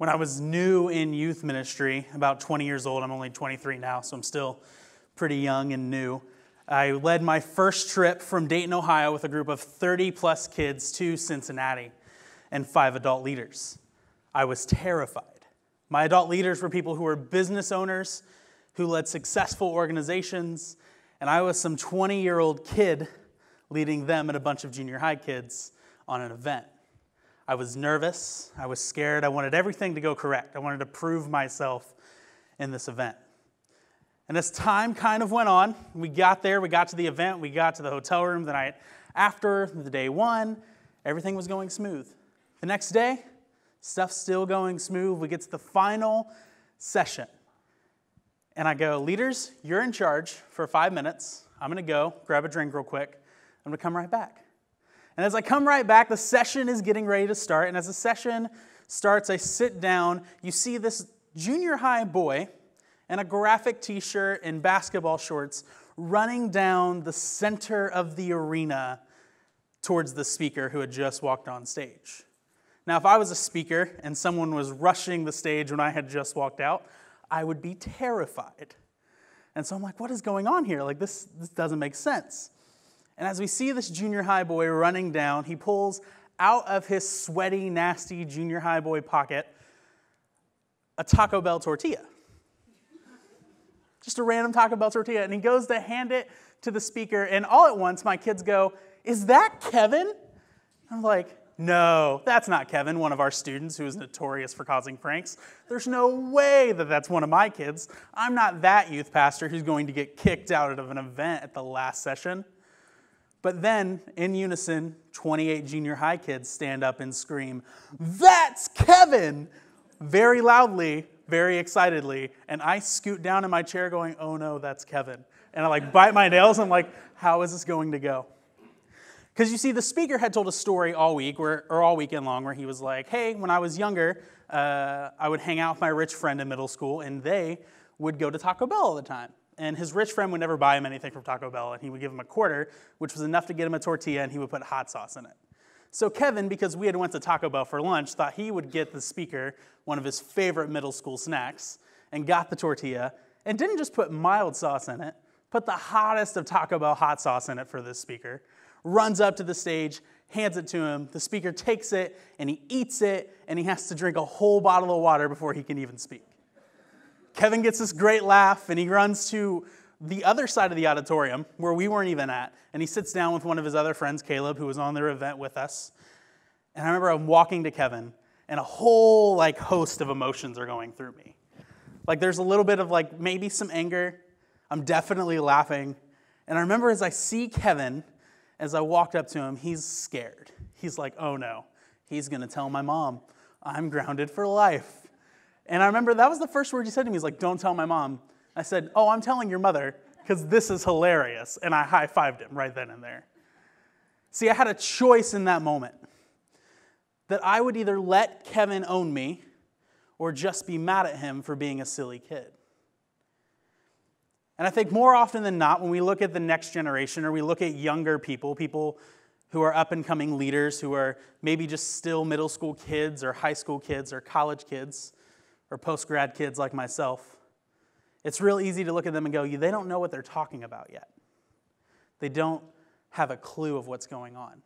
when I was new in youth ministry, about 20 years old. I'm only 23 now, so I'm still pretty young and new. I led my first trip from Dayton, Ohio with a group of 30-plus kids to Cincinnati and 5 adult leaders. I was terrified. My adult leaders were people who were business owners, who led successful organizations, and I was some 20-year-old kid leading them and a bunch of junior high kids on an event. I was nervous, I was scared, I wanted everything to go correct. I wanted to prove myself in this event. And as time kind of went on, we got there, we got to the event, we got to the hotel room the night after, the day one, everything was going smooth. The next day, stuff's still going smooth. We get to the final session. And I go, leaders, you're in charge for 5 minutes. I'm going to go grab a drink real quick. I'm going to come right back. And as I come right back, the session is getting ready to start. And as the session starts, I sit down. You see this junior high boy in a graphic t-shirt and basketball shorts running down the center of the arena towards the speaker who had just walked on stage. Now, if I was a speaker and someone was rushing the stage when I had just walked out, I would be terrified. And so I'm like, what is going on here? Like, this doesn't make sense. And as we see this junior high boy running down, he pulls out of his sweaty, nasty junior high boy pocket a Taco Bell tortilla. Just a random Taco Bell tortilla. And he goes to hand it to the speaker. And all at once, my kids go, is that Kevin? I'm like, no, that's not Kevin, one of our students who is notorious for causing pranks. There's no way that that's one of my kids. I'm not that youth pastor who's going to get kicked out of an event at the last session. But then, in unison, 28 junior high kids stand up and scream, "That's Kevin!" very loudly, very excitedly. And I scoot down in my chair going, oh no, that's Kevin. And I bite my nails. I'm like, how is this going to go? Because you see, the speaker had told a story all week, or all weekend long, where he was like, hey, when I was younger, I would hang out with my rich friend in middle school, and they would go to Taco Bell all the time. And his rich friend would never buy him anything from Taco Bell, and he would give him a quarter, which was enough to get him a tortilla, and he would put hot sauce in it. So Kevin, because we had went to Taco Bell for lunch, thought he would get the speaker one of his favorite middle school snacks, and got the tortilla, and didn't just put mild sauce in it, put the hottest of Taco Bell hot sauce in it for this speaker, runs up to the stage, hands it to him, the speaker takes it, and he eats it, and he has to drink a whole bottle of water before he can even speak. Kevin gets this great laugh, and he runs to the other side of the auditorium, where we weren't even at, and he sits down with one of his other friends, Caleb, who was on their event with us. And I remember I'm walking to Kevin, and a whole host of emotions are going through me. There's a little bit of maybe some anger. I'm definitely laughing. And I remember as I see Kevin, as I walked up to him, he's scared. He's like, oh no, he's going to tell my mom I'm grounded for life. And I remember that was the first word he said to me. He's like, don't tell my mom. I said, oh, I'm telling your mother because this is hilarious. And I high-fived him right then and there. See, I had a choice in that moment that I would either let Kevin own me or just be mad at him for being a silly kid. And I think more often than not, when we look at the next generation or we look at younger people, people who are up-and-coming leaders, who are maybe just still middle school kids or high school kids or college kids or post-grad kids like myself, it's real easy to look at them and go, they don't know what they're talking about yet. They don't have a clue of what's going on.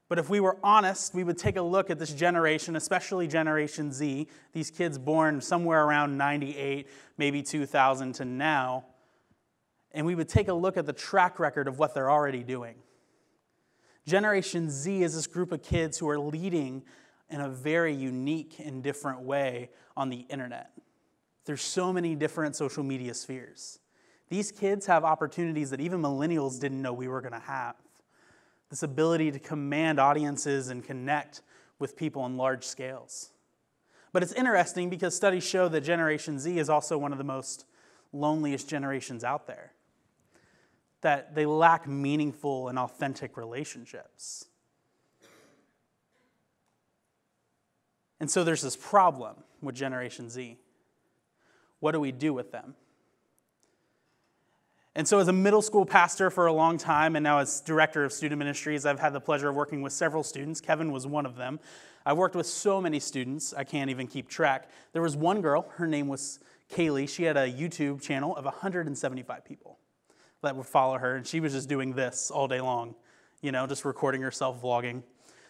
But if we were honest, we would take a look at this generation, especially Generation Z, these kids born somewhere around 98, maybe 2000 to now, and we would take a look at the track record of what they're already doing. Generation Z is this group of kids who are leading in a very unique and different way on the internet. There's so many different social media spheres. These kids have opportunities that even millennials didn't know we were going to have. This ability to command audiences and connect with people on large scales. But it's interesting because studies show that Generation Z is also one of the most loneliest generations out there. That they lack meaningful and authentic relationships. And so there's this problem with Generation Z. What do we do with them? And so as a middle school pastor for a long time, and now as director of student ministries, I've had the pleasure of working with several students. Kevin was one of them. I've worked with so many students, I can't even keep track. There was one girl, her name was Kaylee. She had a YouTube channel of 175 people that would follow her, and she was just doing this all day long, just recording herself, vlogging.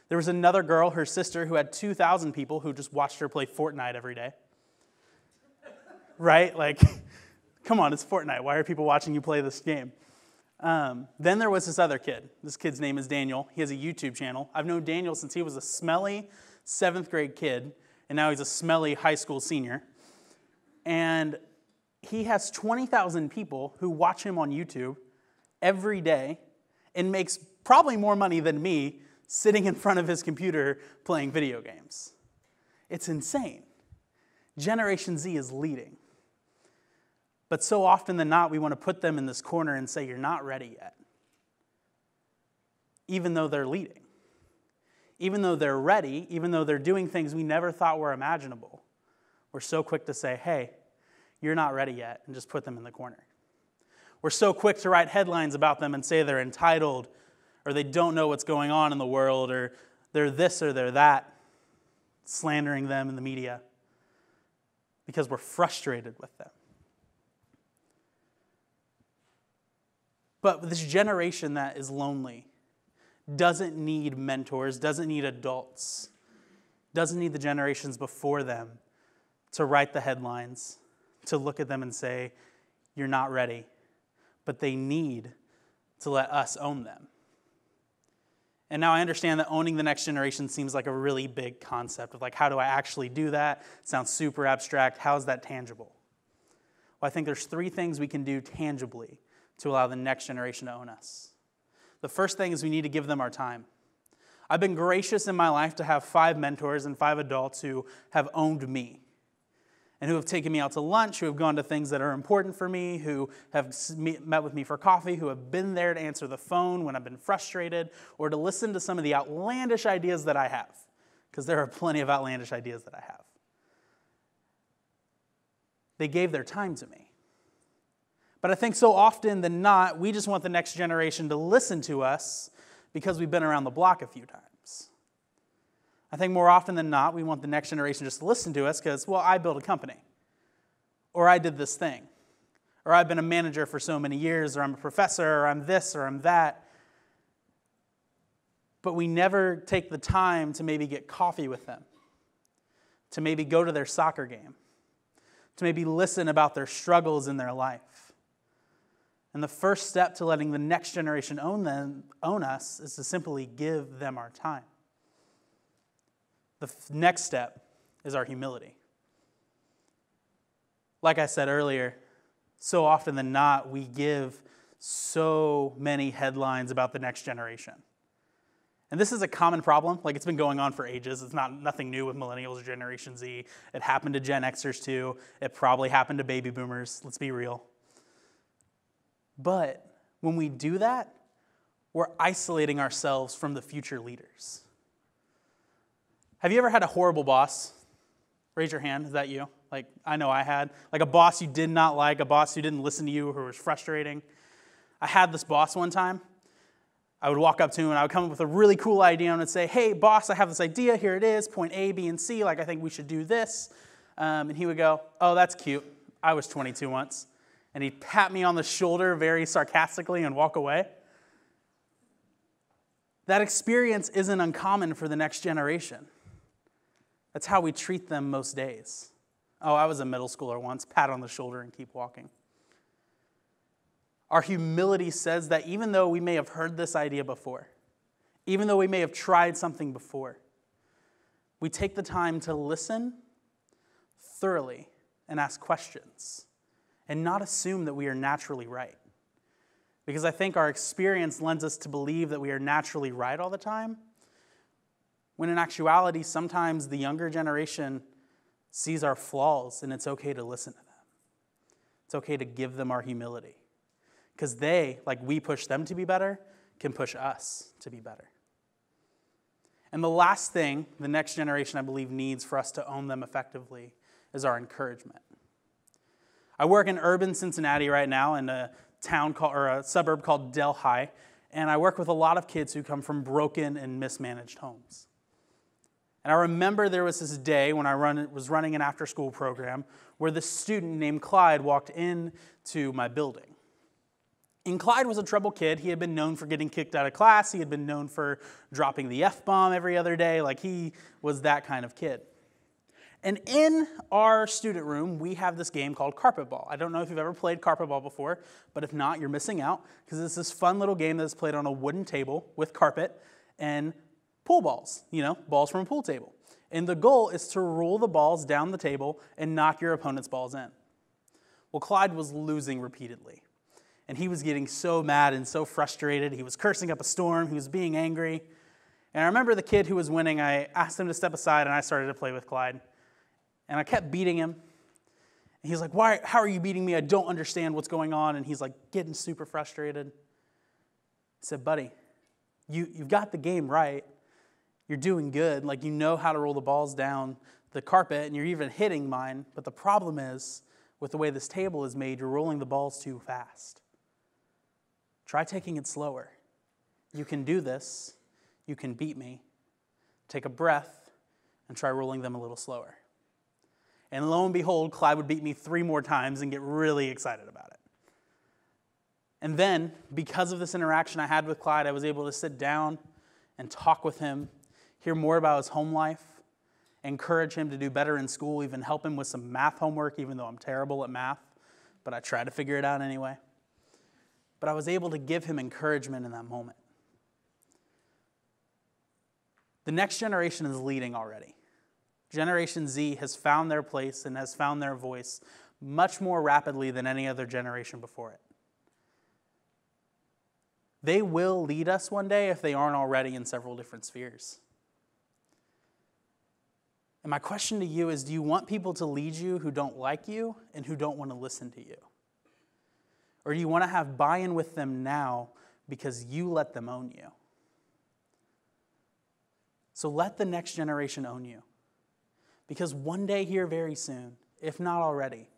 There was another girl, her sister, who had 2,000 people who just watched her play Fortnite every day. Right? Like, come on, it's Fortnite. Why are people watching you play this game? Then there was this other kid. This kid's name is Daniel. He has a YouTube channel. I've known Daniel since he was a smelly 7th grade kid, and now he's a smelly high school senior. And he has 20,000 people who watch him on YouTube every day and makes probably more money than me sitting in front of his computer playing video games. It's insane. Generation Z is leading. But so often than not, we want to put them in this corner and say, you're not ready yet. Even though they're leading. Even though they're ready, even though they're doing things we never thought were imaginable, we're so quick to say, hey, you're not ready yet, and just put them in the corner. We're so quick to write headlines about them and say they're entitled, or they don't know what's going on in the world, or they're this or they're that, slandering them in the media, because we're frustrated with them. But this generation that is lonely doesn't need mentors, doesn't need adults, doesn't need the generations before them to write the headlines, to look at them and say, you're not ready. But they need to let us own them. And now I understand that owning the next generation seems like a really big concept of like, how do I actually do that? It sounds super abstract. How is that tangible? Well, I think there's 3 things we can do tangibly to allow the next generation to own us. The first thing is we need to give them our time. I've been gracious in my life to have 5 mentors and 5 adults who have owned me and who have taken me out to lunch, who have gone to things that are important for me, who have met with me for coffee, who have been there to answer the phone when I've been frustrated, or to listen to some of the outlandish ideas that I have, because there are plenty of outlandish ideas that I have. They gave their time to me. But I think so often than not, we just want the next generation to listen to us because we've been around the block a few times. I think more often than not, we want the next generation just to listen to us because, well, I built a company, or I did this thing, or I've been a manager for so many years, or I'm a professor, or I'm this, or I'm that. But we never take the time to maybe get coffee with them, to maybe go to their soccer game, to maybe listen about their struggles in their life. And the first step to letting the next generation own us is to simply give them our time. The next step is our humility. Like I said earlier, so often than not, we give so many headlines about the next generation. And this is a common problem. Like, it's been going on for ages. It's nothing new with millennials or Generation Z. It happened to Gen Xers too. It probably happened to baby boomers. Let's be real. But when we do that, we're isolating ourselves from the future leaders. Have you ever had a horrible boss? Raise your hand. Is that you? Like, I know I had. Like a boss you did not like, a boss who didn't listen to you, who was frustrating. I had this boss one time. I would walk up to him and I would come up with a really cool idea and I'd say, hey, boss, I have this idea. Here it is, point A, B, and C. Like, I think we should do this. And he would go, oh, that's cute. I was 22 once. And he'd pat me on the shoulder very sarcastically and walk away. That experience isn't uncommon for the next generation. That's how we treat them most days. Oh, I was a middle schooler once. Pat on the shoulder and keep walking. Our humility says that even though we may have heard this idea before, even though we may have tried something before, we take the time to listen thoroughly and ask questions and not assume that we are naturally right. Because I think our experience lends us to believe that we are naturally right all the time, when in actuality, sometimes the younger generation sees our flaws and it's okay to listen to them. It's okay to give them our humility. Because they, like we push them to be better, can push us to be better. And the last thing the next generation, I believe, needs for us to own them effectively is our encouragement. I work in urban Cincinnati right now in a suburb called Delhi, and I work with a lot of kids who come from broken and mismanaged homes. And I remember there was this day when I was running an after-school program where this student named Clyde walked into my building. And Clyde was a troubled kid. He had been known for getting kicked out of class. He had been known for dropping the F-bomb every other day. Like, he was that kind of kid. And in our student room, we have this game called carpet ball. I don't know if you've ever played carpet ball before, but if not, you're missing out, because it's this fun little game that's played on a wooden table with carpet and pool balls, balls from a pool table. And the goal is to roll the balls down the table and knock your opponent's balls in. Well, Clyde was losing repeatedly. And he was getting so mad and so frustrated. He was cursing up a storm. He was being angry. And I remember the kid who was winning, I asked him to step aside, and I started to play with Clyde. And I kept beating him. And he's like, how are you beating me? I don't understand what's going on. And he's like getting super frustrated. I said, buddy, you've got the game right. You're doing good. Like, you know how to roll the balls down the carpet, and you're even hitting mine. But the problem is, with the way this table is made, you're rolling the balls too fast. Try taking it slower. You can do this. You can beat me. Take a breath and try rolling them a little slower. And lo and behold, Clyde would beat me 3 more times and get really excited about it. And then, because of this interaction I had with Clyde, I was able to sit down and talk with him, hear more about his home life, encourage him to do better in school, even help him with some math homework, even though I'm terrible at math, but I try to figure it out anyway. But I was able to give him encouragement in that moment. The next generation is leading already. Generation Z has found their place and has found their voice much more rapidly than any other generation before it. They will lead us one day if they aren't already in several different spheres. And my question to you is, do you want people to lead you who don't like you and who don't want to listen to you? Or do you want to have buy-in with them now because you let them own you? So let the next generation own you. Because one day here very soon, if not already,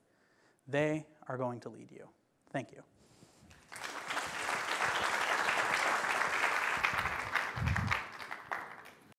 they are going to lead you. Thank you.